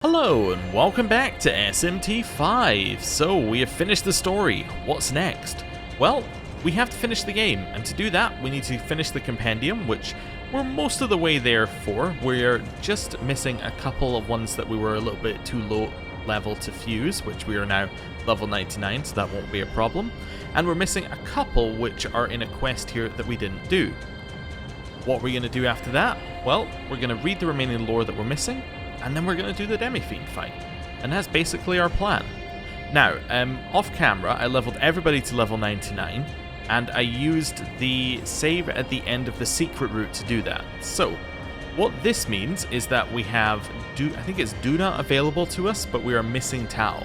Hello and welcome back to SMT5. So we have finished the story. What's next? Well, we have to finish the game, and to do that we need to finish the compendium, which we're most of the way there for. We're just missing a couple of ones that we were a little bit too low level to fuse, which we are now level 99, so that won't be a problem. And we're missing a couple which are in a quest here that we didn't do. What we're going to do after that? Well, we're going to read the remaining lore that we're missing, and then we're going to do the Demi-Fiend fight. And that's basically our plan. Now, off camera, I leveled everybody to level 99, and I used the save at the end of the secret route to do that. So, what this means is that we have, I think it's Duna available to us, but we are missing Tao.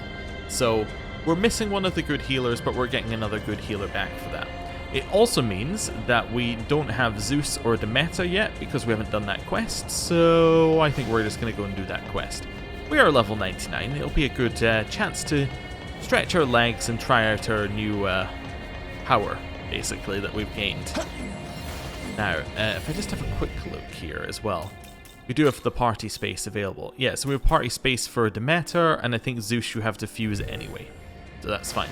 So, we're missing one of the good healers, but we're getting another good healer back for that. It also means that we don't have Zeus or Demeter yet because we haven't done that quest, so I think we're just going to go and do that quest. We are level 99, it'll be a good chance to stretch our legs and try out our new power, basically, that we've gained. Now, if I just have a quick look here as well, we do have the party space available. Yeah, so we have party space for Demeter, and I think Zeus you have to fuse anyway, so that's fine.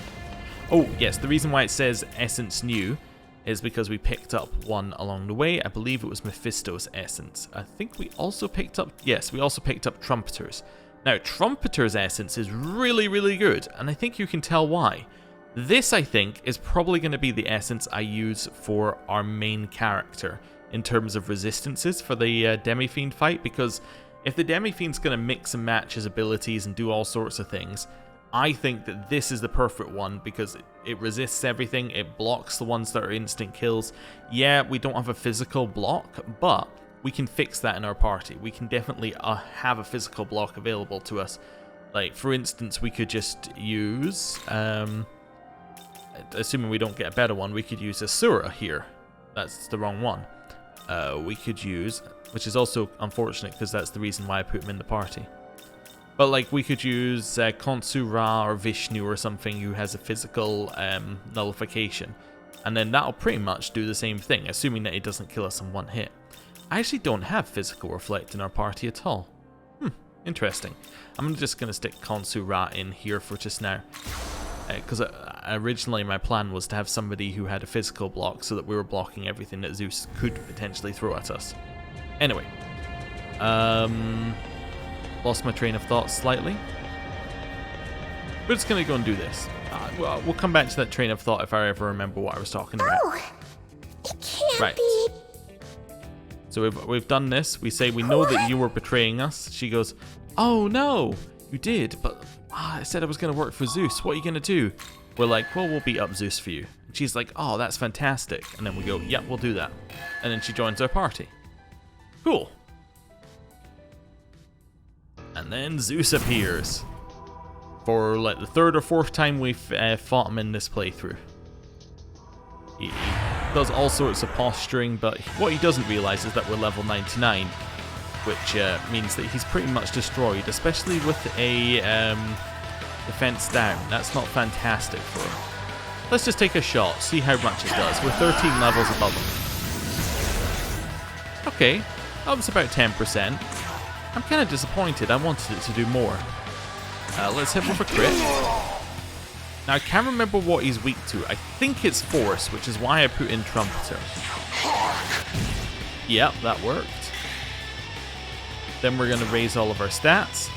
Oh, yes, the reason why it says Essence New is because we picked up one along the way. I believe it was Mephisto's Essence. I think we also picked up, yes, we also picked up Trumpeter's. Now, Trumpeter's Essence is really, really good, and I think you can tell why. This, I think, is probably going to be the essence I use for our main character in terms of resistances for the Demi-Fiend fight, because if the Demi-Fiend's going to mix and match his abilities and do all sorts of things, I think that this is the perfect one because it resists everything, it blocks the ones that are instant kills. Yeah, we don't have a physical block, but we can fix that in our party. We can definitely have a physical block available to us. Like, for instance, we could just use, assuming we don't get a better one, we could use Asura here. That's the wrong one. We could use, which is also unfortunate because that's the reason why I put him in the party. But, like, we could use Khonsu Ra or Vishnu or something who has a physical nullification. And then that'll pretty much do the same thing, assuming that it doesn't kill us in one hit. I actually don't have physical reflect in our party at all. Interesting. I'm just going to stick Khonsu Ra in here for just now. Because originally my plan was to have somebody who had a physical block so that we were blocking everything that Zeus could potentially throw at us. Anyway. Lost my train of thought slightly. We're just going to go and do this. We'll come back to that train of thought if I ever remember what I was talking about. Oh, it can't right. be. So we've done this. We say we know that you were betraying us. She goes, oh no, you did, but I said I was going to work for Zeus. What are you going to do? We're like, well, we'll beat up Zeus for you. And she's like, oh, that's fantastic. And then we go, yep, we'll do that. And then she joins our party. Cool. And then Zeus appears for like the third or fourth time we've fought him in this playthrough. He does all sorts of posturing, but what he doesn't realize is that we're level 99, which means that he's pretty much destroyed, especially with a defense down. That's not fantastic for him. Let's just take a shot, see how much it does. We're 13 levels above him. Okay, that was about 10%. I'm kind of disappointed. I wanted it to do more. Let's hit with a crit. Now, I can't remember what he's weak to. I think it's Force, which is why I put in Trumpeter. Yep, that worked. Then we're going to raise all of our stats.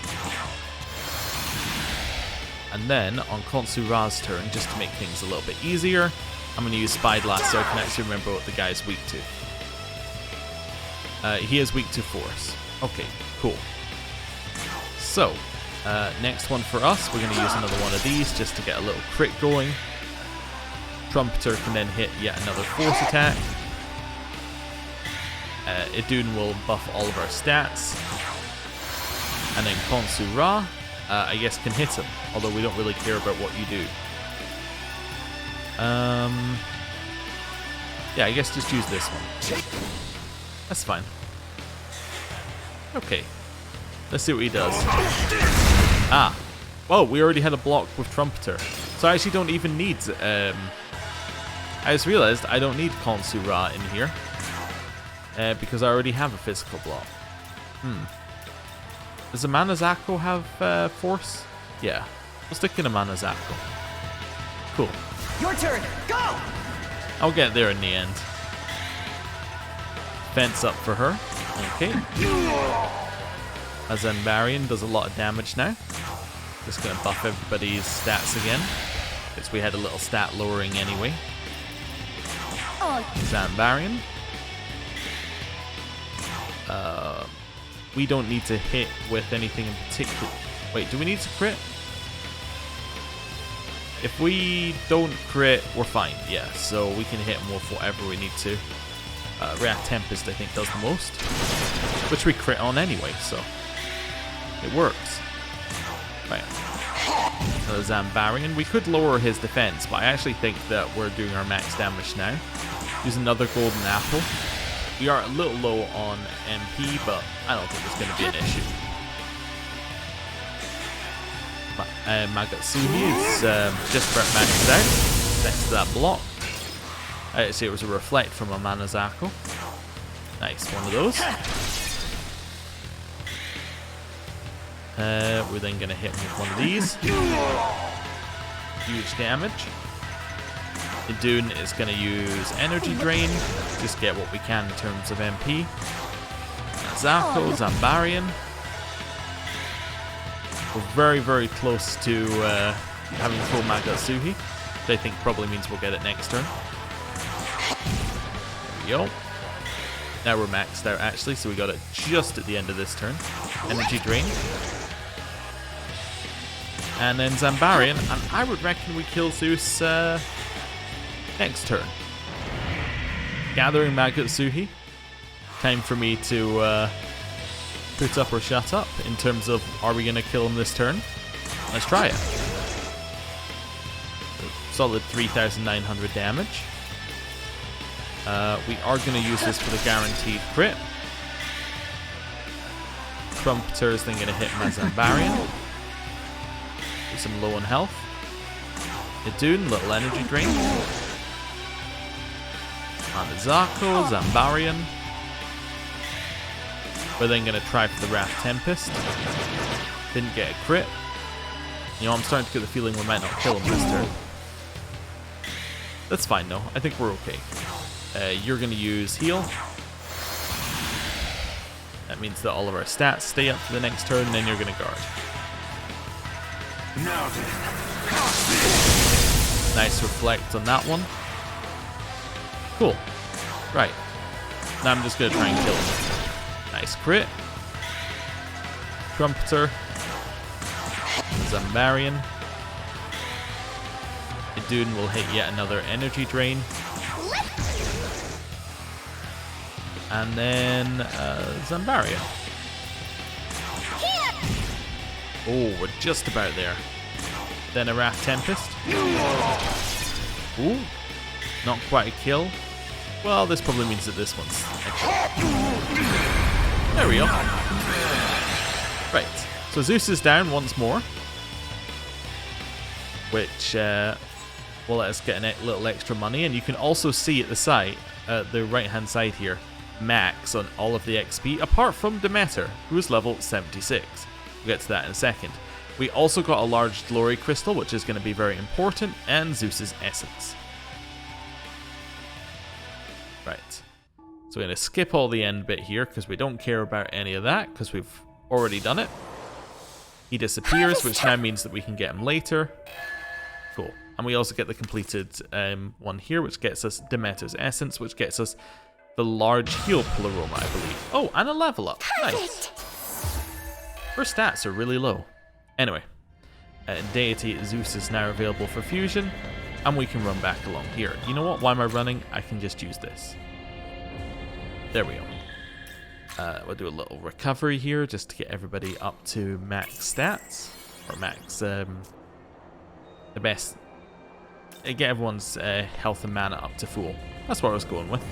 And then, on Khonsu Ra's turn, just to make things a little bit easier, I'm going to use Spyglass so I can actually remember what the guy's weak to. He is weak to Force. Okay, cool. So, next one for us, we're going to use another one of these just to get a little crit going. Trumpeter can then hit yet another Force attack. Idun will buff all of our stats. And then Khonsu Ra, I guess, can hit him, although we don't really care about what you do. Yeah, I guess just use this one. That's fine. Okay, let's see what he does. Ah, well, we already had a block with Trumpeter, so I actually don't even need. I just realized I don't need Khonsu Ra in here because I already have a physical block. Does a Manazako have force? Yeah. We'll stick in a Manazako. Cool. Your turn. Go! I'll get there in the end. Fence up for her. Okay. Azambarian does a lot of damage now. Just gonna buff everybody's stats again, because we had a little stat lowering anyway. Zambarian. We don't need to hit with anything in particular. Wait, do we need to crit? If we don't crit, we're fine. Yeah, so we can hit them with whatever we need to. Wrath Tempest, I think, does the most, which we crit on anyway, so it works. Right. So Zambarian, we could lower his defense, but I actually think that we're doing our max damage now. Use another golden apple. We are a little low on MP, but I don't think it's going to be an issue. Magatsuhi is just about maxed out, next to that block. I see it was a reflect from a Manazako. Nice, one of those. We're then going to hit him with one of these. Huge damage. Idun is going to use Energy Drain. Just get what we can in terms of MP. Zako, Zambarian. We're very, very close to having full Magatsuhi, which I think probably means we'll get it next turn. There we go. Now we're maxed out actually, so we got it just at the end of this turn. Energy Drain. And then Zambarian, and I would reckon we kill Zeus next turn. Gathering Magatsuhi. Time for me to put up or shut up in terms of, are we going to kill him this turn? Let's try it. Solid 3,900 damage. We are going to use this for the guaranteed crit. Trumpeter is then going to hit my Zambarian. Do some low on health. Idun, little energy drain. Manazako, Zambarian. We're then going to try for the Wrath Tempest. Didn't get a crit. You know, I'm starting to get the feeling we might not kill him this turn. That's fine though. I think we're okay. You're going to use heal. That means that all of our stats stay up for the next turn, and then you're going to guard. Nice reflect on that one. Cool. Right. Now I'm just going to try and kill him. Nice crit. Trumpeter. Zambarian. Idun will hit yet another energy drain. And then Zambarian. Oh, we're just about there. Then a Wrath Tempest. Ooh, not quite a kill. Well, this probably means that this one's a kill. There we go. Right, so Zeus is down once more, which will let us get a little extra money. And you can also see at the side, the right-hand side here, max on all of the XP, apart from Demeter, who is level 76. We'll get to that in a second. We also got a large glory crystal, which is going to be very important, and Zeus's essence. Right. So we're going to skip all the end bit here, because we don't care about any of that, because we've already done it. He disappears, which now means that we can get him later. Cool. And we also get the completed one here, which gets us Demeter's essence, which gets us the large heal pleroma, I believe. Oh, and a level up. Nice. Her stats are really low. Anyway, Deity Zeus is now available for fusion, and we can run back along here. You know what? Why am I running? I can just use this. There we go. We'll do a little recovery here just to get everybody up to max stats, or max, the best. Get everyone's health and mana up to full. That's what I was going with.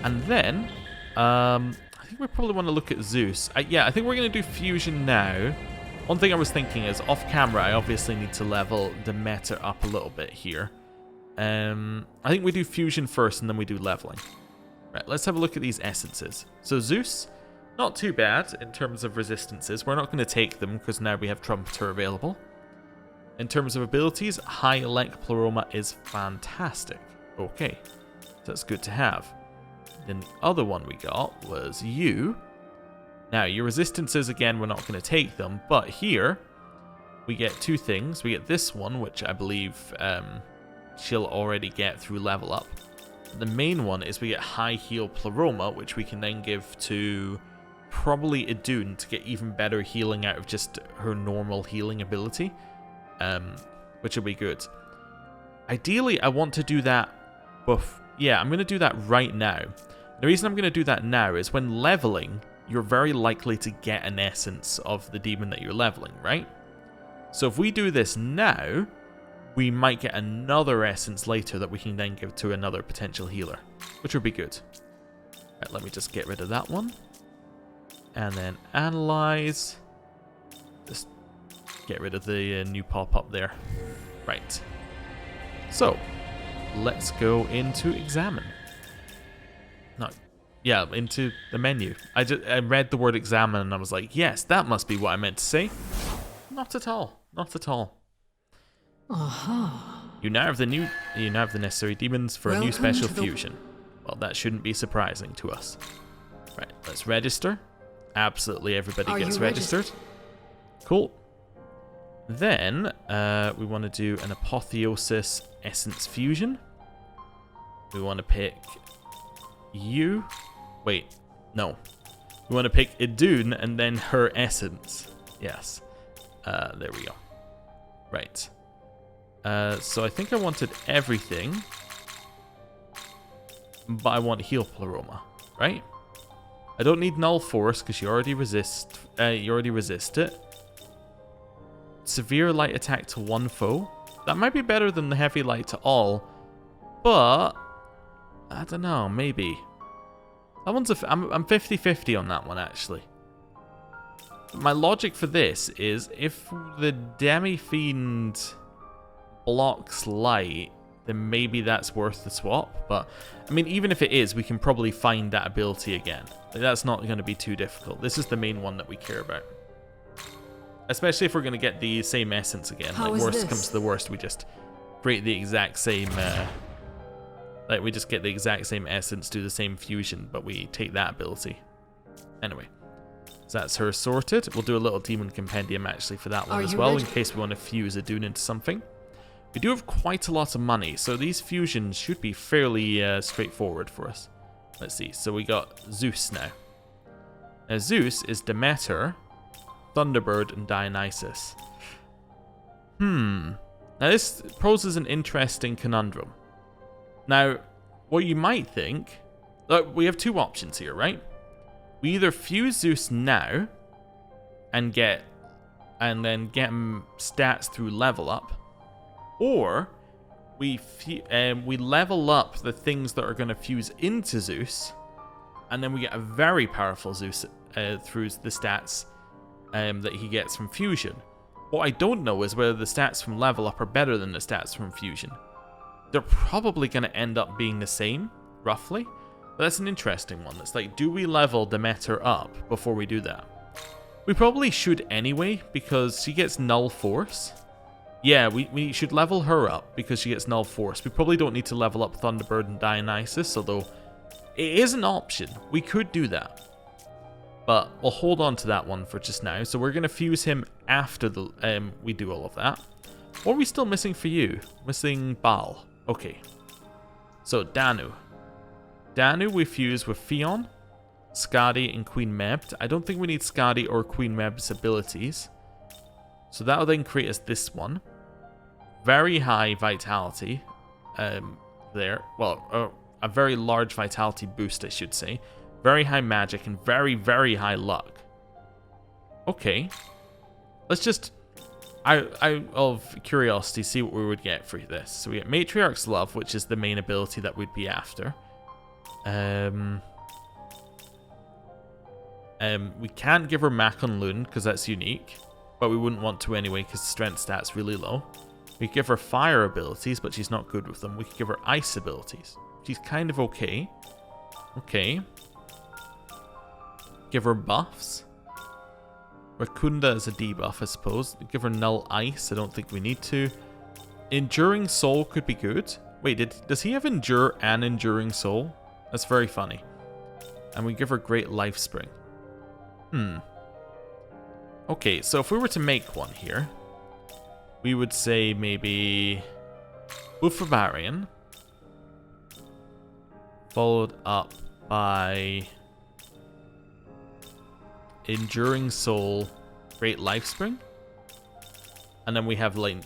And then, I think we probably want to look at Zeus. Yeah, I think we're going to do fusion now. One thing I was thinking is, off camera, I obviously need to level Demeter up a little bit here. I think we do fusion first and then we do leveling. Right, let's have a look at these essences. So Zeus, Not too bad in terms of resistances. We're not going to take them because now we have Trumpeter available. In terms of abilities, High Elect Pleroma is fantastic. Okay, that's good to have. Then the other one we got was you. Now, your resistances, again, we're not going to take them, but here we get two things. We get this one, which I believe she'll already get through level up. The main one is we get High Heal Pleroma, which we can then give to probably Idun to get even better healing out of just her normal healing ability, which will be good. Ideally, I want to do that I'm going to do that right now. The reason I'm going to do that now is when leveling, you're very likely to get an essence of the demon that you're leveling, right? So if we do this now, we might get another essence later that we can then give to another potential healer, which would be good. Right, let me just get rid of that one. And then analyze. Just get rid of the new pop-up there. Right. So, let's go into examine. Into the menu. I read the word examine and I was like, yes, that must be what I meant to say. Not at all. Not at all. You now have the necessary demons for a new special fusion. Well, that shouldn't be surprising to us. Right, let's register. Absolutely everybody gets registered. Cool. Then we want to do an Apotheosis Essence Fusion. We want to pick you. Wait, no. We want to pick Idun and then her essence. Yes. There we go. Right. So I think I wanted everything, but I want Heal Pleroma, right? I don't need Null Force because you already resist it. Severe Light Attack to one foe. That might be better than the Heavy Light to all, but I don't know, maybe. That one's I'm 50-50 on that one, actually. My logic for this is if the Demi-Fiend blocks light, then maybe that's worth the swap. But, I mean, even if it is, we can probably find that ability again. Like, that's not going to be too difficult. This is the main one that we care about. Especially if we're going to get the same essence again. Like, worst comes to the worst, we just create the exact same... we just get the exact same essence, do the same fusion, but we take that ability. Anyway. So that's her sorted. We'll do a little demon compendium actually for that one as well, in case we want to fuse a Dune into something. We do have quite a lot of money, so these fusions should be fairly straightforward for us. Let's see. So we got Zeus now. Now Zeus is Demeter, Thunderbird, and Dionysus. Now this poses an interesting conundrum. Now, what you might think... Look, we have two options here, right? We either fuse Zeus now and then get him stats through level up, or we level up the things that are going to fuse into Zeus, and then we get a very powerful Zeus through the stats that he gets from fusion. What I don't know is whether the stats from level up are better than the stats from fusion. They're probably going to end up being the same, roughly. But that's an interesting one. It's like, do we level Demeter up before we do that? We probably should anyway, because she gets Null Force. Yeah, we should level her up because she gets Null Force. We probably don't need to level up Thunderbird and Dionysus, although it is an option. We could do that. But we'll hold on to that one for just now. So we're going to fuse him after we do all of that. What are we still missing for you? Missing Baal. Okay. So Danu. Danu we fuse with Fion, Skadi, and Queen Meb. I don't think we need Skadi or Queen Meb's abilities. So that'll then create us this one. Very high vitality. There. Well, a very large vitality boost, I should say. Very high magic and very, very high luck. Okay. Let's just, out of curiosity, see what we would get for this. So we get Matriarch's Love, which is the main ability that we'd be after. We can't give her Macon Loon because that's unique, but we wouldn't want to anyway because strength stat's really low. We could give her fire abilities, but she's not good with them. We could give her ice abilities. She's kind of okay. Okay. give her buffs. Rakunda is a debuff, I suppose. Give her null ice. I don't think we need to. Enduring soul could be good. Wait, does he have endure and enduring soul? That's very funny. And we give her great life spring. Okay, so if we were to make one here, we would say maybe Barbarian, followed up by Enduring Soul, Great Life Spring, and then we have like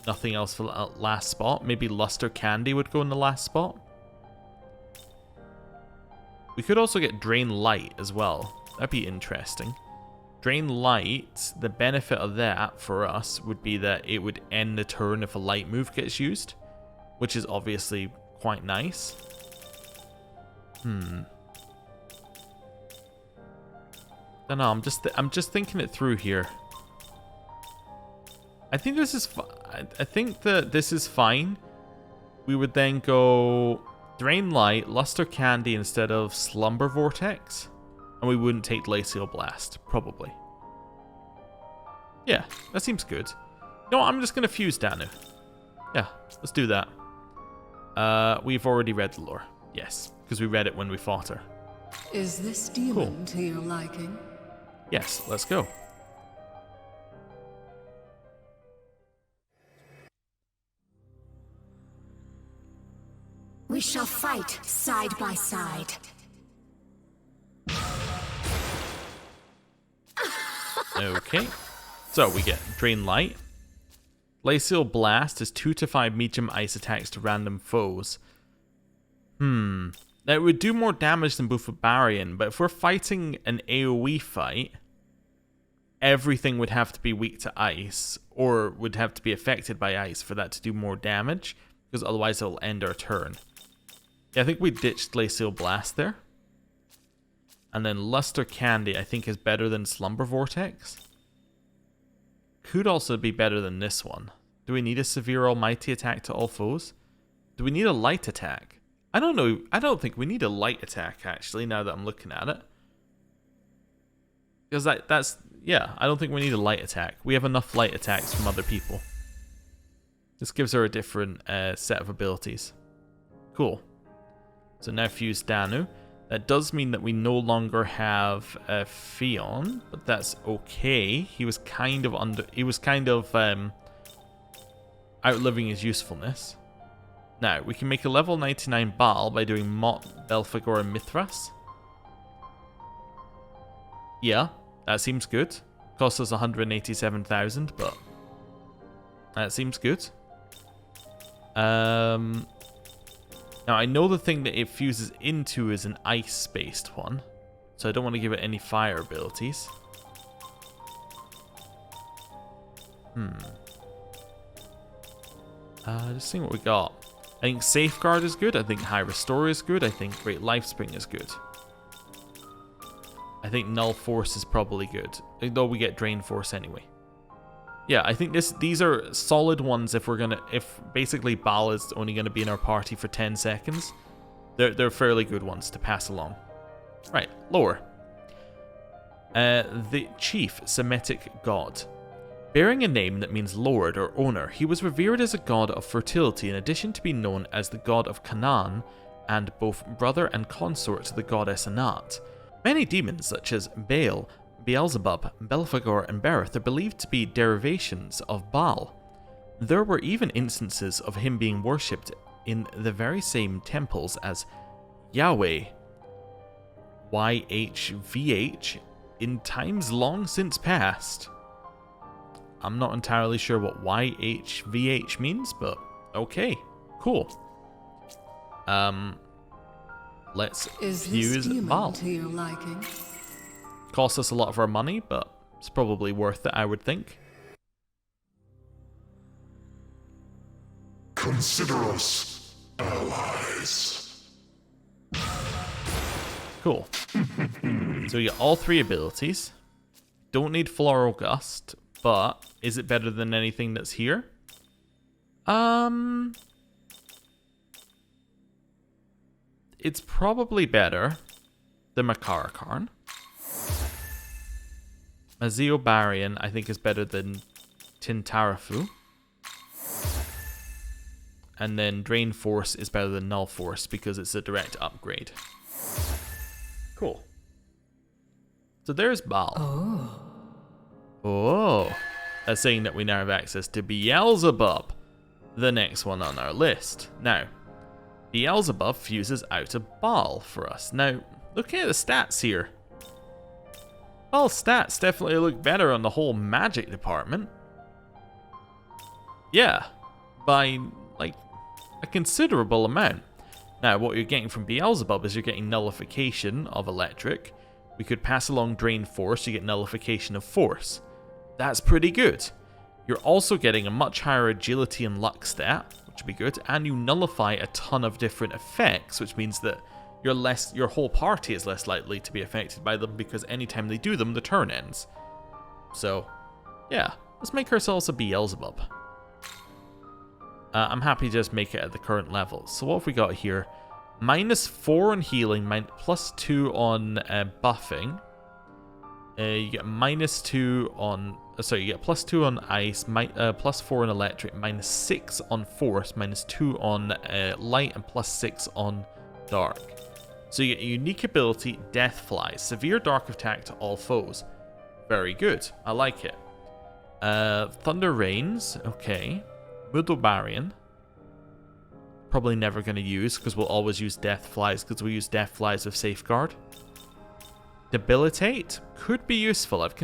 nothing else for the last spot. Maybe Luster Candy would go in the last spot. We could also get Drain Light as well. That'd be interesting. Drain Light, the benefit of that for us would be that it would end the turn if a light move gets used, which is obviously quite nice. Don't know. I'm just thinking it through here. I think this is. I think that this is fine. We would then go Drain Light, Luster Candy instead of Slumber Vortex, and we wouldn't take Glacial Blast probably. Yeah, that seems good. No, I'm just gonna fuse Danu. Yeah, let's do that. We've already read the lore. Yes, because we read it when we fought her. Is this demon to your liking? Yes, let's go. We shall fight side by side. Okay. So we get Drain Light. Glacial Blast is 2 to 5 medium ice attacks to random foes. Now it would do more damage than Barbarian, but if we're fighting an AoE fight, everything would have to be weak to ice, or would have to be affected by ice for that to do more damage, because otherwise it'll end our turn. Yeah, I think we ditched Glacial Blast there. And then Luster Candy, I think, is better than Slumber Vortex. Could also be better than this one. Do we need a Severe Almighty attack to all foes? Do we need a light attack? I don't know. I don't think we need a light attack, actually, now that I'm looking at it. Because that's... Yeah, I don't think we need a light attack. We have enough light attacks from other people. This gives her a different set of abilities. Cool. So now fuse Danu. That does mean that we no longer have Fion, but that's okay. He was kind of outliving his usefulness. Now, we can make a level 99 Baal by doing Mott, Belphegor, and Mithras. Yeah, that seems good. Costs us 187,000, but that seems good. Now, I know the thing that it fuses into is an ice-based one, so I don't want to give it any fire abilities. Just seeing what we got. I think Safeguard is good. I think High Restore is good. I think Great Life Spring is good. I think Null Force is probably good, though we get Drain Force anyway. Yeah, I think these are solid ones if basically Baal is only gonna be in our party for 10 seconds. They're fairly good ones to pass along. Right, lore. The chief Semitic god. Bearing a name that means lord or owner, he was revered as a god of fertility in addition to being known as the god of Canaan and both brother and consort to the goddess Anat. Many demons such as Baal, Beelzebub, Belphegor, and Berith are believed to be derivations of Baal. There were even instances of him being worshipped in the very same temples as Yahweh, YHVH, in times long since past. I'm not entirely sure what YHVH means, but okay, cool. Let's fuse Baal. To your liking? Costs us a lot of our money, but it's probably worth it, I would think. Consider us allies. Cool. So we get all 3 abilities. Don't need Floral Gust, but is it better than anything that's here? It's probably better than Makarakarn. Zeobarian, I think, is better than Tintarafu. And then Drain Force is better than Null Force because it's a direct upgrade. Cool. So there's Baal. Oh. That's saying that we now have access to Beelzebub, the next one on our list. Now, Beelzebub fuses out of Baal for us. Now, looking at the stats here, Baal's stats definitely look better on the whole magic department. Yeah, by like a considerable amount. Now, what you're getting from Beelzebub is you're getting nullification of electric. We could pass along Drain Force, you get nullification of force. That's pretty good. You're also getting a much higher agility and luck stat, which would be good, and you nullify a ton of different effects, which means that your whole party is less likely to be affected by them because anytime they do them, the turn ends. So, yeah, let's make ourselves a Beelzebub. I'm happy to just make it at the current level. So what have we got here? -4 on healing, +2 on buffing. You get -2 on... Sorry, you get +2 on ice, +4 on electric, -6 on force, -2 on light, and +6 on dark. So you get a unique ability, Death Flies. Severe dark attack to all foes. Very good. I like it. Thunder Rains. Okay. Mudobarian. Probably never going to use because we'll always use Death Flies because we use Death Flies with Safeguard. Debilitate could be useful. I've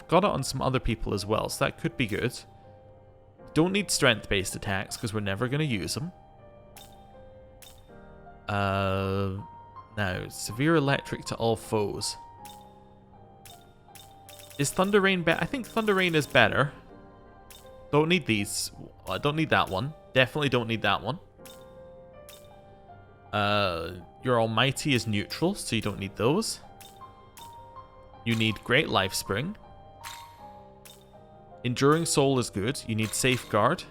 got it on some other people as well, so that could be good. Don't need strength-based attacks because we're never going to use them. Now, severe electric to all foes. Is Thunder Rain better? I think Thunder Rain is better. Don't need these. I don't need that one. Definitely don't need that one. Your Almighty is neutral, so you don't need those. You need Great Life Spring. Enduring Soul is good. You need Safeguard.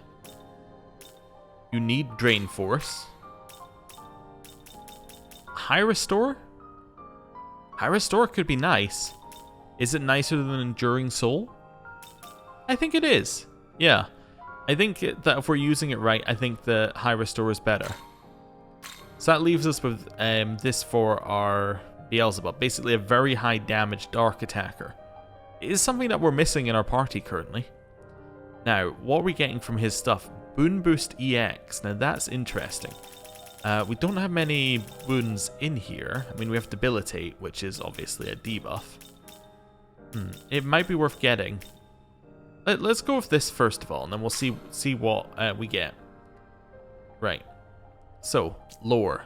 You need Drain Force. High Restore? High Restore could be nice. Is it nicer than Enduring Soul? I think it is. Yeah. I think that if we're using it right, I think the High Restore is better. So that leaves us with this for our Beelzebub. Basically a very high damage dark attacker. It is something that we're missing in our party currently. Now, what are we getting from his stuff? Boon Boost EX. Now that's interesting. We don't have many boons in here. I mean, we have Debilitate, which is obviously a debuff. It might be worth getting. Let's go with this first of all, and then we'll see what we get. Right. So, lore.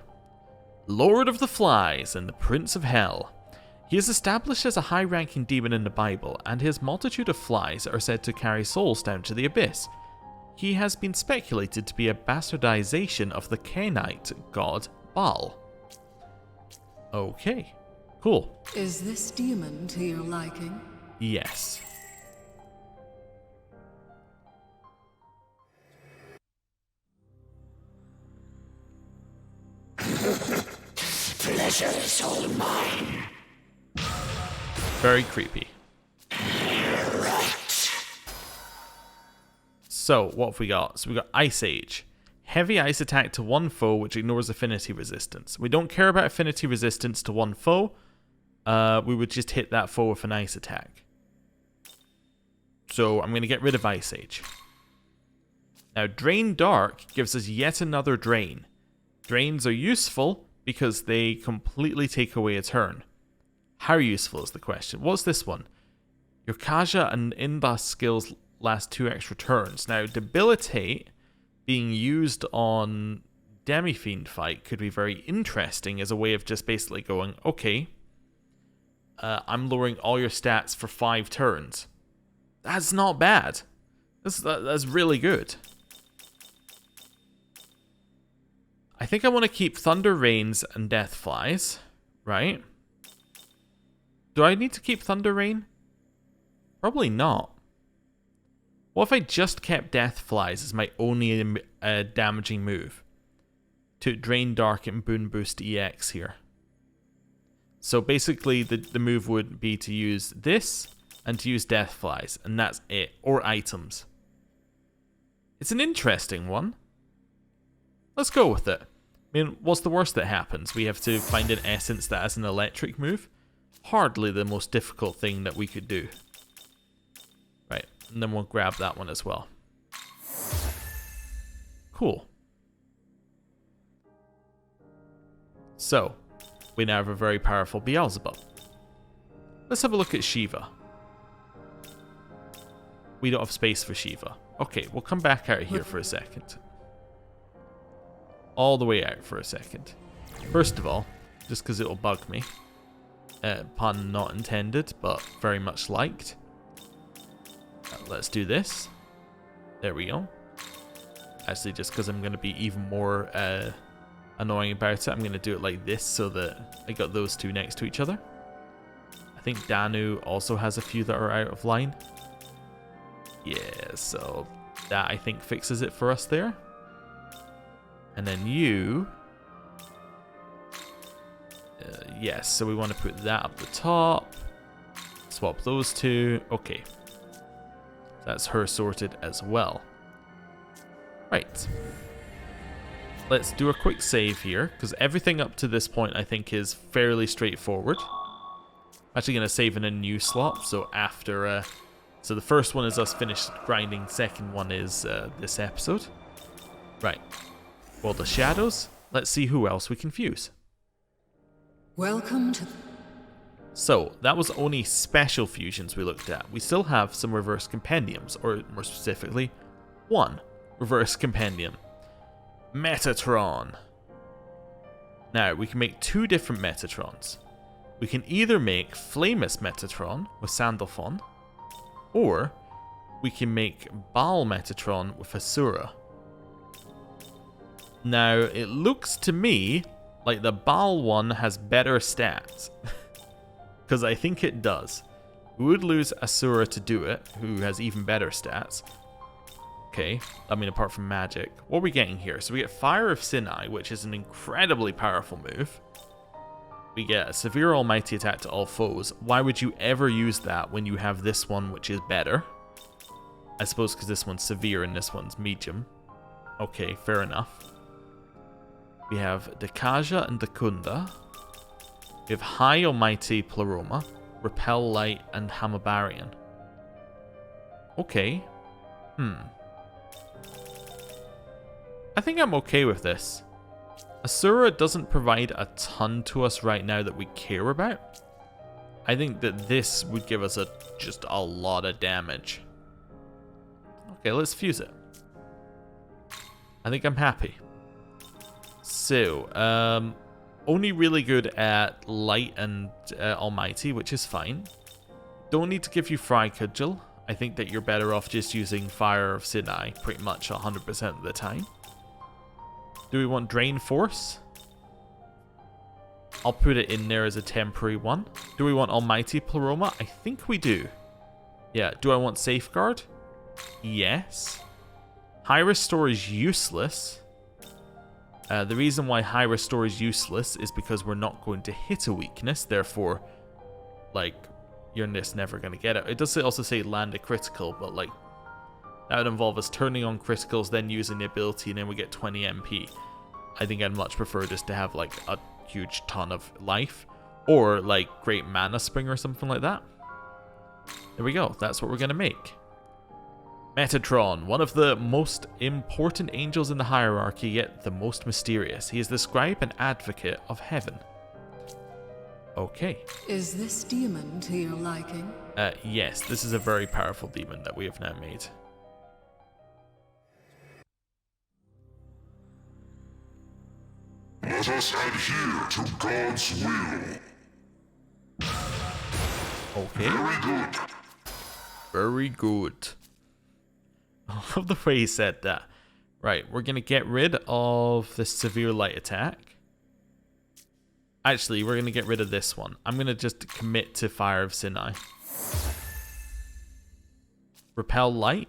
Lord of the Flies and the Prince of Hell. He is established as a high-ranking demon in the Bible, and his multitude of flies are said to carry souls down to the abyss. He has been speculated to be a bastardization of the Canaanite god Baal. Okay, cool. Is this demon to your liking? Yes. Pleasure is all mine. Very creepy. Right. So, what have we got? So we got Ice Age. Heavy ice attack to one foe, which ignores affinity resistance. We don't care about affinity resistance to one foe. We would just hit that foe with an ice attack. So I'm going to get rid of Ice Age. Now, Drain Dark gives us yet another Drain. Drains are useful because they completely take away a turn. How useful is the question? What's this one? Your Kaja and Inbas skills last 2 extra turns. Now, Debilitate being used on Demi-Fiend fight could be very interesting as a way of just basically going, okay, I'm lowering all your stats for 5 turns. That's not bad. That's really good. I think I want to keep Thunder Rains and Death Flies, right? Do I need to keep Thunder Rain? Probably not. What if I just kept Death Flies as my only damaging move? To Drain Dark and Boon Boost EX here. So basically the move would be to use this, and to use death flies, and that's it, or items. It's an interesting one. Let's go with it. I mean, what's the worst that happens? We have to find an essence that has an electric move? Hardly the most difficult thing that we could do. Right, and then we'll grab that one as well. Cool. So, we now have a very powerful Beelzebub. Let's have a look at Shiva. We don't have space for Shiva. Okay, we'll come back out here for a second. All the way out for a second. First of all, just because it'll bug me. Pun not intended, but very much liked. Let's do this. There we go. Actually, just because I'm going to be even more annoying about it, I'm going to do it like this so that I got those two next to each other. I think Danu also has a few that are out of line. Yeah, so that I think fixes it for us there. And then you... yes, so we want to put that up the top. Swap those two. Okay. That's her sorted as well. Right. Let's do a quick save here, because everything up to this point I think is fairly straightforward. I'm actually going to save in a new slot, so after... so the first one is us finished grinding, second one is this episode. Right. Well, the shadows. Let's see who else we can fuse. Welcome to... So, that was only special fusions we looked at. We still have some reverse compendiums, or more specifically, one reverse compendium. Metatron. Now, we can make two different Metatrons. We can either make Flamus Metatron with Sandalphon, or we can make Baal Metatron with Asura. Now, it looks to me like the Baal one has better stats. Because I think it does. We would lose Asura to do it, who has even better stats. Okay, I mean apart from magic. What are we getting here? So we get Fire of Sinai, which is an incredibly powerful move. We get a severe almighty attack to all foes. Why would you ever use that when you have this one, which is better? I suppose because this one's severe and this one's medium. Okay, fair enough. We have Dekaja and Dekunda. We have High Almighty Pleroma, Repel Light, and Hamabarian. Okay. I think I'm okay with this. Asura doesn't provide a ton to us right now that we care about. I think that this would give us just a lot of damage. Okay, let's fuse it. I think I'm happy. So, only really good at Light and Almighty, which is fine. Don't need to give you Fry Cudgel. I think that you're better off just using Fire of Sinai pretty much 100% of the time. Do we want Drain Force? I'll put it in there as a temporary one. Do we want Almighty Pleroma? I think we do. Yeah, do I want Safeguard? Yes. High Restore is useless. The reason why High Restore is useless is because we're not going to hit a weakness, therefore, like, you're just never going to get it. It does also say land a critical, but, like, that would involve us turning on criticals, then using the ability, and then we get 20 MP. I think I'd much prefer just to have, like, a huge ton of life, or, like, Great Mana Spring or something like that. There we go, that's what we're going to make. Metatron, one of the most important angels in the hierarchy, yet the most mysterious. He is the scribe and advocate of heaven. Okay. Is this demon to your liking? Yes, this is a very powerful demon that we have now made. Let us adhere to God's will. Okay. Very good. Very good. I love the way he said that. Right, we're going to get rid of the severe light attack. Actually, we're going to get rid of this one. I'm going to just commit to Fire of Sinai. Repel Light.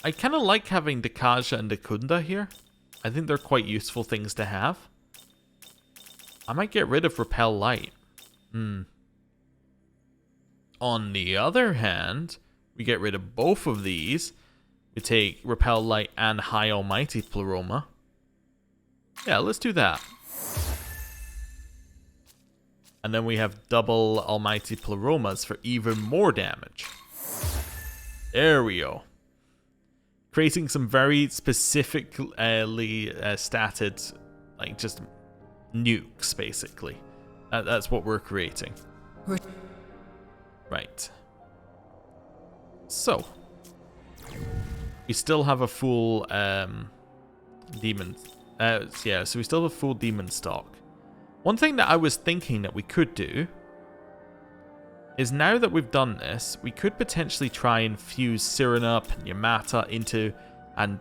I kind of like having Dekaja and Dekunda here. I think they're quite useful things to have. I might get rid of Repel Light. On the other hand, we get rid of both of these. We take Repel Light and High Almighty Pleroma. Yeah, let's do that. And then we have double Almighty Pleromas for even more damage. There we go. Creating some very specifically statted, like just nukes, basically. That's what we're creating. Right. So, we still have a full demon. Yeah, so we still have a full demon stock. One thing that I was thinking that we could do is, now that we've done this, we could potentially try and fuse Cyrenup and Yamata into, and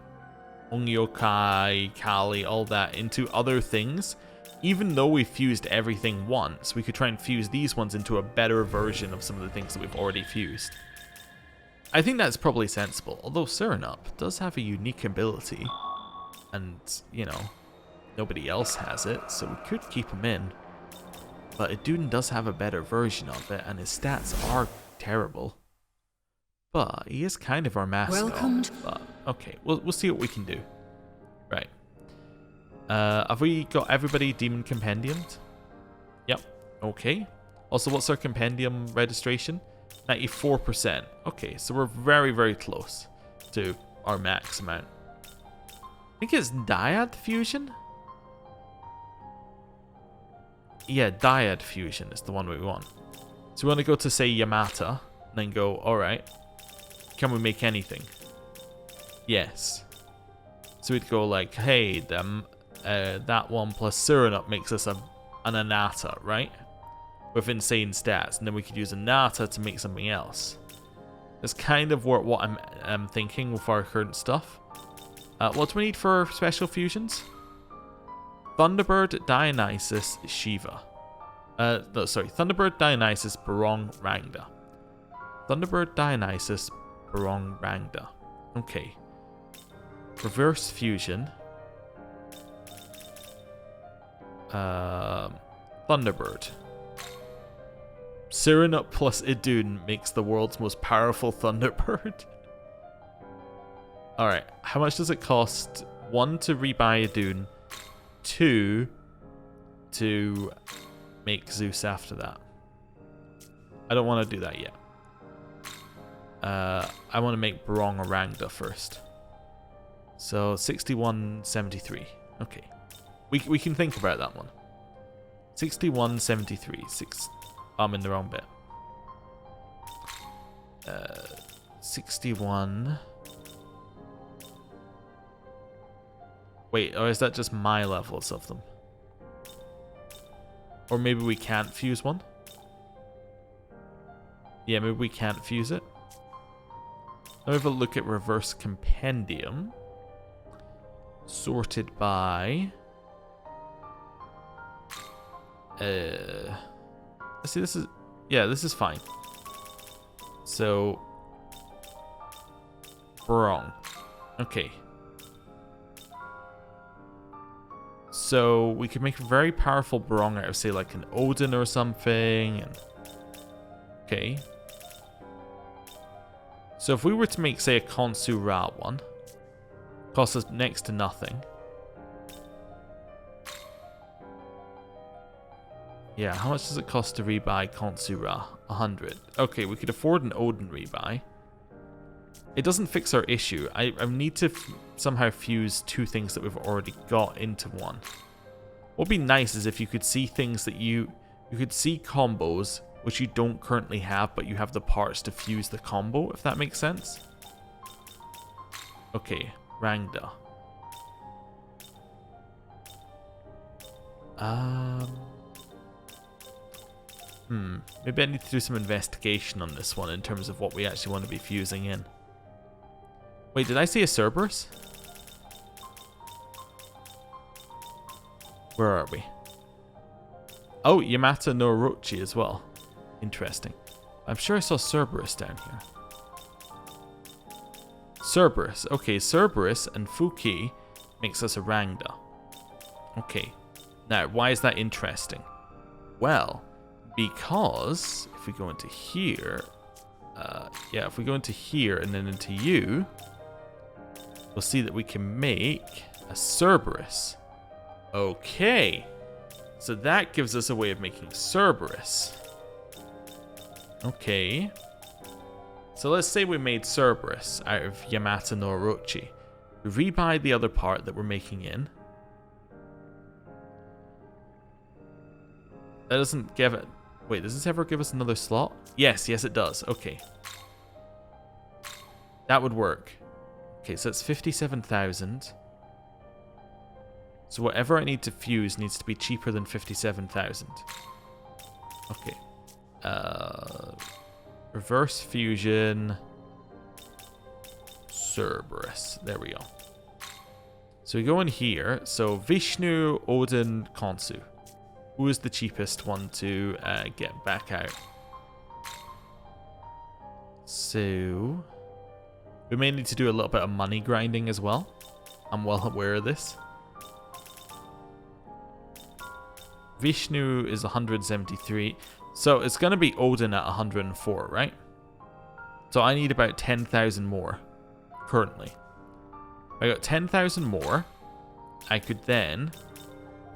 Ongyokai, Kali, all that into other things. Even though we fused everything once, we could try and fuse these ones into a better version of some of the things that we've already fused. I think that's probably sensible, although Cyrenup does have a unique ability, and, you know, nobody else has it, so we could keep him in. But Idun does have a better version of it, and his stats are terrible. But he is kind of our mascot. But, okay, we'll see what we can do. Right. Have we got everybody demon compendiumed? Yep. Okay. Also, what's our compendium registration? 94%. Okay, so we're very, very close to our max amount. I think it's Dyad Fusion? Yeah, Dyad Fusion is the one we want. So we want to go to, say, Yamata, and then go, alright, can we make anything? Yes. So we'd go like, hey, that one plus Cyrenup makes us an Anata, right? With insane stats, and then we could use Anata to make something else. That's kind of what I'm thinking with our current stuff. What do we need for special fusions? Thunderbird, Dionysus, Shiva. No, sorry. Thunderbird, Dionysus, Barong, Rangda. Thunderbird, Dionysus, Barong, Rangda. Okay. Reverse fusion. Thunderbird. Cyrenup plus Idun makes the world's most powerful Thunderbird. Alright, how much does it cost? 1 to rebuy Idun. 2 to make Zeus after that. I don't want to do that yet. I want to make Barong Orangda first. So 61.73. Okay. We can think about that one. 61.73. I'm in the wrong bit. 61. Wait, or is that just my levels of them? Or maybe we can't fuse one? Yeah, maybe we can't fuse it. Let me have a look at reverse compendium. Sorted by... see, this is... Yeah, this is fine. So... Wrong. Okay. So we could make a very powerful Barong out of, say, like an Odin or something. And... Okay. So if we were to make, say, a Khonsu Ra one, cost us next to nothing. Yeah, how much does it cost to rebuy Khonsu Ra? 100. Okay, we could afford an Odin rebuy. It doesn't fix our issue. I need to somehow fuse two things that we've already got into one. What would be nice is if you could see things that you could see combos which you don't currently have, but you have the parts to fuse the combo, if that makes sense. Okay, Rangda. Maybe I need to do some investigation on this one in terms of what we actually want to be fusing in. Wait, did I see a Cerberus? Where are we? Oh, Yamata no Orochi as well. Interesting. I'm sure I saw Cerberus down here. Cerberus. Okay, Cerberus and Fuki makes us a Rangda. Okay. Now, why is that interesting? Well, Because if we go into here, yeah, if we go into here and then into you, we'll see that we can make a Cerberus. Okay, so that gives us a way of making Cerberus. Okay, so let's say we made Cerberus out of Yamata no Orochi. We rebuy the other part that we're making in. That doesn't give it... Wait, does this ever give us another slot? Yes, yes it does. Okay. That would work. Okay, so it's 57,000. So whatever I need to fuse needs to be cheaper than 57,000. Okay. Reverse fusion. Cerberus. There we go. So we go in here. So Vishnu, Odin, Khonsu. Who is the cheapest one to get back out? So we may need to do a little bit of money grinding as well. I'm well aware of this. Vishnu is 173. So it's going to be Odin at 104, right? So I need about 10,000 more currently. If I got 10,000 more, I could then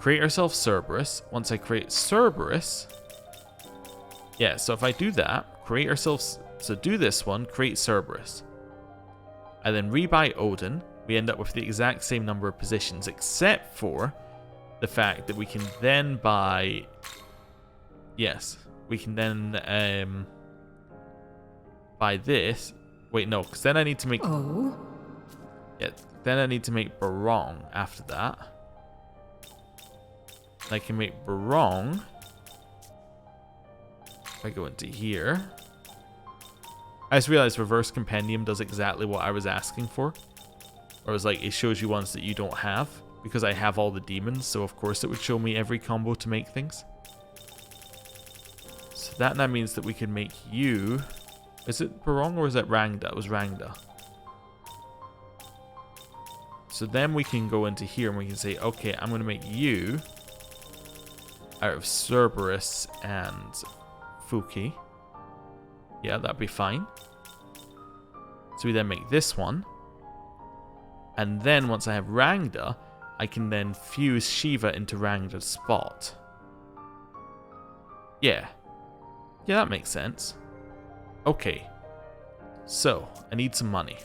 create ourselves Cerberus. Once I create Cerberus, yeah, so if I do that, create ourselves, so do this one, create Cerberus. I then rebuy Odin. We end up with the exact same number of positions, except for the fact that we can then buy, yes, we can then buy this. Wait, no, because then I need to make, yeah, then I need to make Barong after that. I can make Barong. If I go into here, I just realized Reverse Compendium does exactly what I was asking for. Or it was like, it shows you ones that you don't have. Because I have all the demons, so of course it would show me every combo to make things. So that now means that we can make you... Is it Barong or is it Rangda? It was Rangda. So then we can go into here and we can say, okay, I'm going to make you out of Cerberus and Fuki. Yeah, that'd be fine. So we then make this one. And then once I have Rangda, I can then fuse Shiva into Rangda's spot. Yeah. Yeah, that makes sense. Okay. So, I need some money.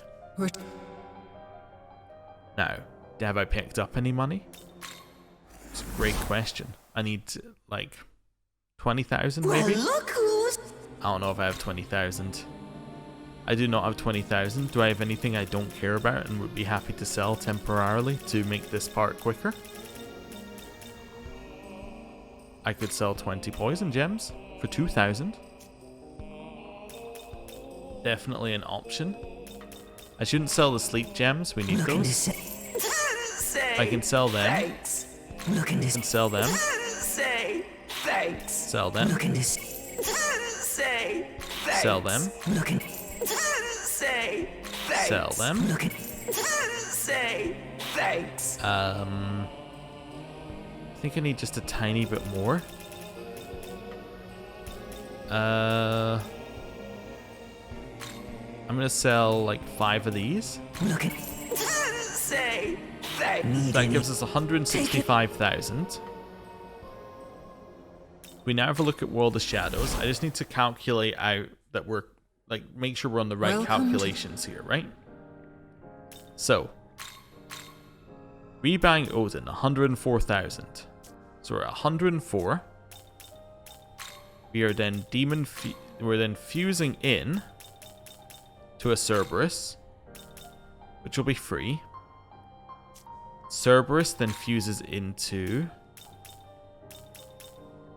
Now, have I picked up any money? It's a great question. I need, like, 20,000 maybe? Well, look who's... I don't know if I have 20,000. I do not have 20,000. Do I have anything I don't care about and would be happy to sell temporarily to make this part quicker? I could sell 20 poison gems for 2,000. Definitely an option. I shouldn't sell the sleep gems. We need those. I can sell them. Thanks. I can sell them. Say thanks. Sell them. Say thanks. Sell them. Say thanks. Sell them. Say thanks. I think I need just a tiny bit more. I'm gonna sell like 5 of these. Say thanks. That gives us 165,000. We now have a look at World of Shadows. I just need to calculate out that we're, like, make sure we're on the right calculations here, right? So, rebuying Odin, 104,000. So we're at 104. We are then we're then fusing in to a Cerberus, which will be free. Cerberus then fuses into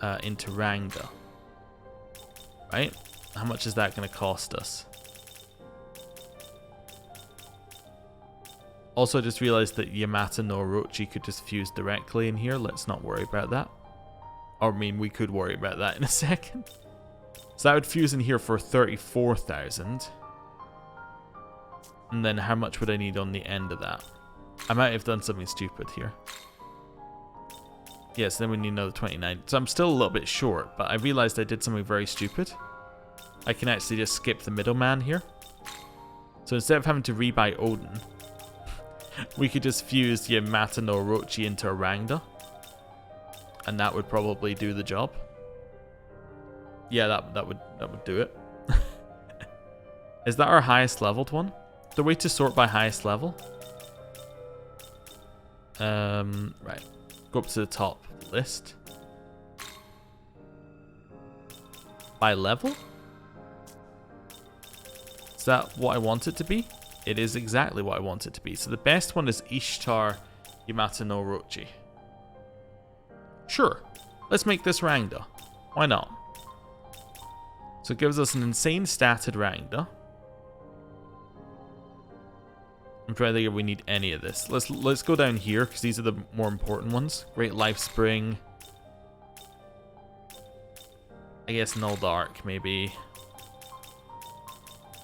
Rangda. Right? How much is that going to cost us? Also, I just realized that Yamata no Orochi could just fuse directly in here. Let's not worry about that. Or, I mean, we could worry about that in a second. So that would fuse in here for 34,000. And then how much would I need on the end of that? I might have done something stupid here. Yes, then we need another 29. So I'm still a little bit short, but I realized I did something very stupid. I can actually just skip the middleman here. So instead of having to rebuy Odin, we could just fuse the Yamata no Orochi into a Rangda. And that would probably do the job. Yeah, that would do it. Is that our highest leveled one? The way to sort by highest level? Right. Go up to the top list. By level? Is that what I want it to be? It is exactly what I want it to be. So the best one is Ishtar Yamata no Orochi. Sure. Let's make this Rangda. Why not? So it gives us an insane statted Rangda. I'm trying to think if we need any of this. Let's go down here because these are the more important ones. Great Life Spring. I guess Null Dark maybe.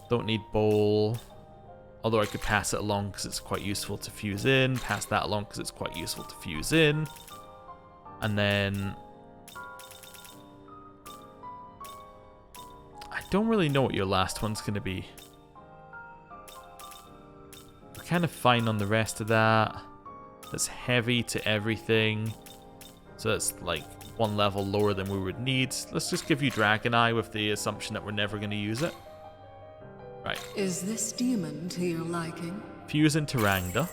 Don't need Bowl. Although I could pass it along because it's quite useful to fuse in. Pass that along because it's quite useful to fuse in. And then I don't really know what your last one's going to be. We're kind of fine on the rest of that. That's heavy to everything. So that's like one level lower than we would need. Let's just give you Dragon Eye with the assumption that we're never going to use it. Right. Is this demon to your liking? Fuse into Rangda.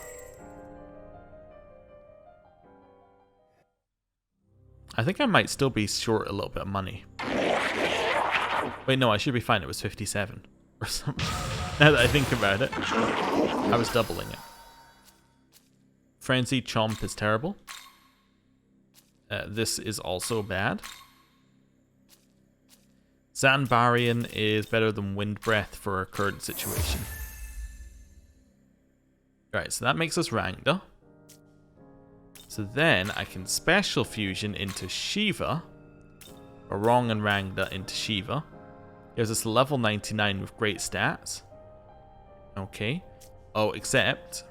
I think I might still be short a little bit of money. Wait, no, I should be fine. It was 57 or something. Now that I think about it, I was doubling it. Frenzy Chomp is terrible. This is also bad. Zanbarian is better than Wind Breath for our current situation. Right, so that makes us Rangda. So then I can special fusion into Shiva. Barong and Rangda into Shiva. Gives us level 99 with great stats. Okay. Oh, except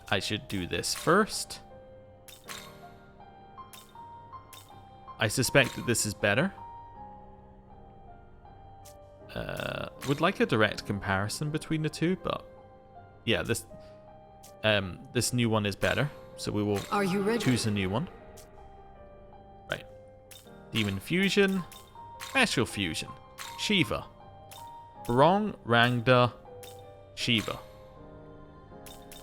I should do this first. I suspect that this is better. Would like a direct comparison between the two, but yeah, this new one is better. So we will choose a new one. Right. Demon Fusion. Special Fusion. Shiva. Barong, Rangda, Shiva.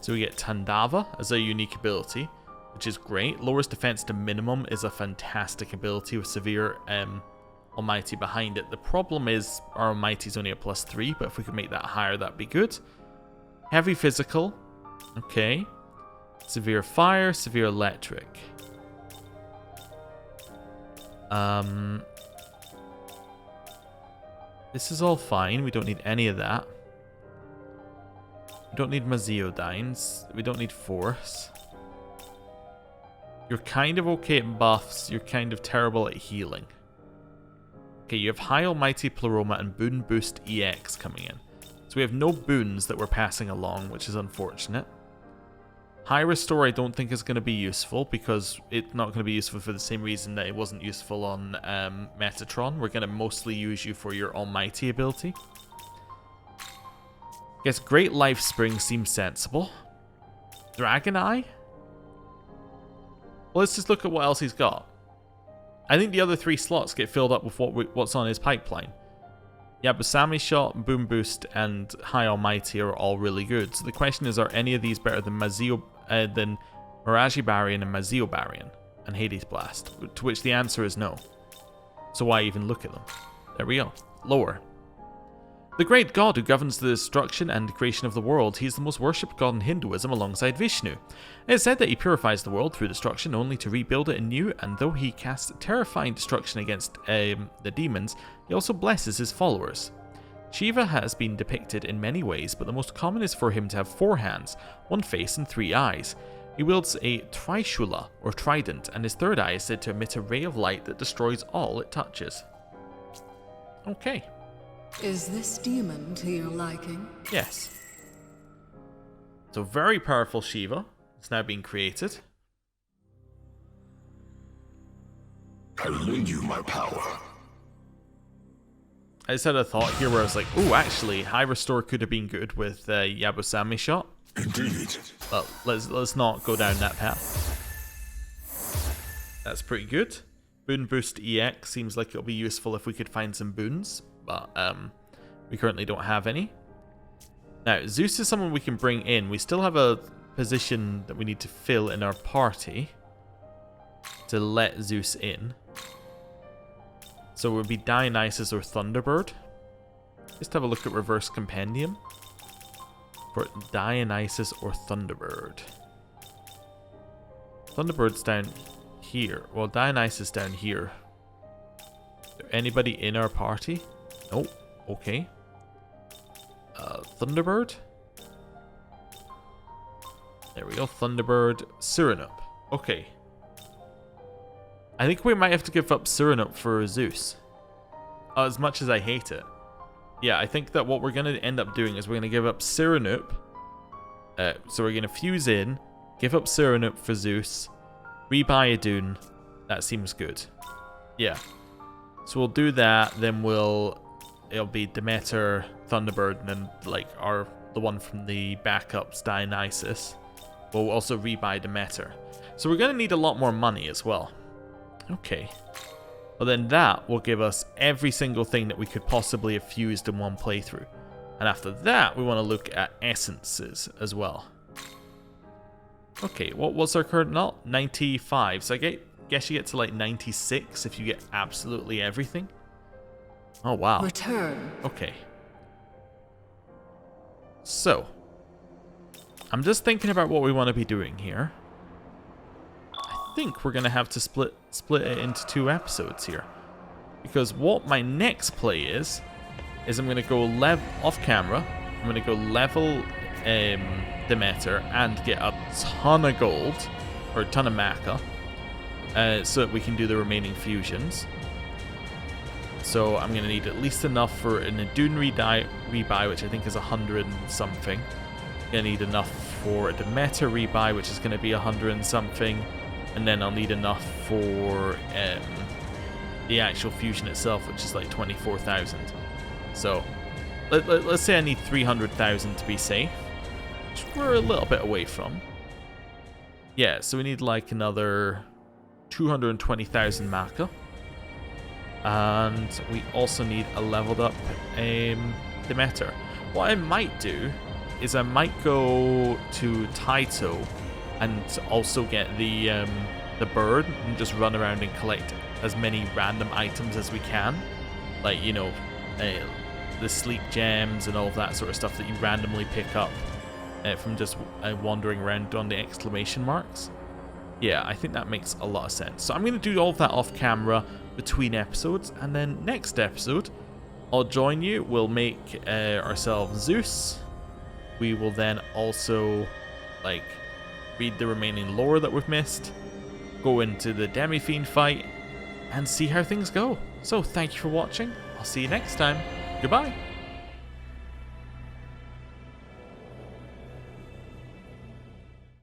So we get Tandava as a unique ability, which is great. Lowers defense to minimum is a fantastic ability with severe Almighty behind it. The problem is our Almighty is only a +3, but if we could make that higher, that'd be good. Heavy Physical. Okay. Severe Fire, Severe Electric. This is all fine. We don't need any of that. We don't need Maziodynes. We don't need Force. You're kind of okay at buffs. You're kind of terrible at healing. Okay, you have High Almighty Pleroma and Boon Boost EX coming in. So we have no boons that we're passing along, which is unfortunate. High Restore I don't think is going to be useful because it's not going to be useful for the same reason that it wasn't useful on Metatron. We're going to mostly use you for your Almighty ability. I guess Great Life Spring seems sensible. Dragon Eye? Well, let's just look at what else he's got. I think the other 3 slots get filled up with what's on his pipeline. Yeah, but Sammy Shot, Boom Boost, and High Almighty are all really good. So the question is, are any of these better than Miraji Barian and Mazio Barian and Hades Blast? To which the answer is no. So why even look at them? There we go. Lower. The great god who governs the destruction and creation of the world, he is the most worshipped god in Hinduism alongside Vishnu. It is said that he purifies the world through destruction only to rebuild it anew, and though he casts terrifying destruction against the demons, he also blesses his followers. Shiva has been depicted in many ways, but the most common is for him to have 4 hands, 1 face and 3 eyes. He wields a Trishula, or trident, and his 3rd eye is said to emit a ray of light that destroys all it touches. Okay. Is this demon to your liking? Yes. So very powerful Shiva is now being created. I lend you my power. I just had a thought here where I was like, oh, actually, High Restore could have been good with Yabusame Shot. Indeed. But let's not go down that path. That's pretty good. Boon Boost EX seems like it'll be useful if we could find some boons, but we currently don't have any. Now, Zeus is someone we can bring in. We still have a position that we need to fill in our party to let Zeus in. So it would be Dionysus or Thunderbird. Just have a look at Reverse Compendium for Dionysus or Thunderbird. Thunderbird's down here. Well, Dionysus down here. Is there anybody in our party? Oh, okay. Thunderbird. There we go. Thunderbird. Cyranup. Okay. I think we might have to give up Cyranup for Zeus. As much as I hate it. Yeah, I think that what we're going to end up doing is we're going to give up Cyranup. So we're going to fuse in, give up Cyranup for Zeus, rebuy a Dune. That seems good. Yeah. So we'll do that, then it'll be Demeter, Thunderbird, and then like the one from the backups, Dionysus. We'll also rebuy Demeter. So we're going to need a lot more money as well. Okay. Well, then that will give us every single thing that we could possibly have fused in one playthrough. And after that, we want to look at essences as well. Okay, what's our current not? 95. So I guess you get to like 96 if you get absolutely everything. Oh, wow. Return. Okay. So, I'm just thinking about what we want to be doing here. I think we're going to have to split it into 2 episodes here. Because what my next play is I'm going to go off camera. I'm going to go level Demeter and get a ton of gold, or a ton of maca, so that we can do the remaining fusions. So I'm going to need at least enough for an Adun rebuy, which I think is 100 and something. I'm going to need enough for a Demeter rebuy, which is going to be 100 and something. And then I'll need enough for the actual fusion itself, which is like 24,000. So let's say I need 300,000 to be safe, which we're a little bit away from. Yeah, so we need like another 220,000 maca. And we also need a leveled up Demeter. What I might do is I might go to Taito and also get the bird and just run around and collect as many random items as we can. Like, you know, the sleep gems and all of that sort of stuff that you randomly pick up from just wandering around on the exclamation marks. Yeah, I think that makes a lot of sense. So I'm going to do all of that off camera between episodes, and then next episode I'll join you. We'll make ourselves Zeus. We will then also like read the remaining lore that we've missed, go into the Demi-Fiend fight, and see how things go. So thank you for watching. I'll see you next time. Goodbye.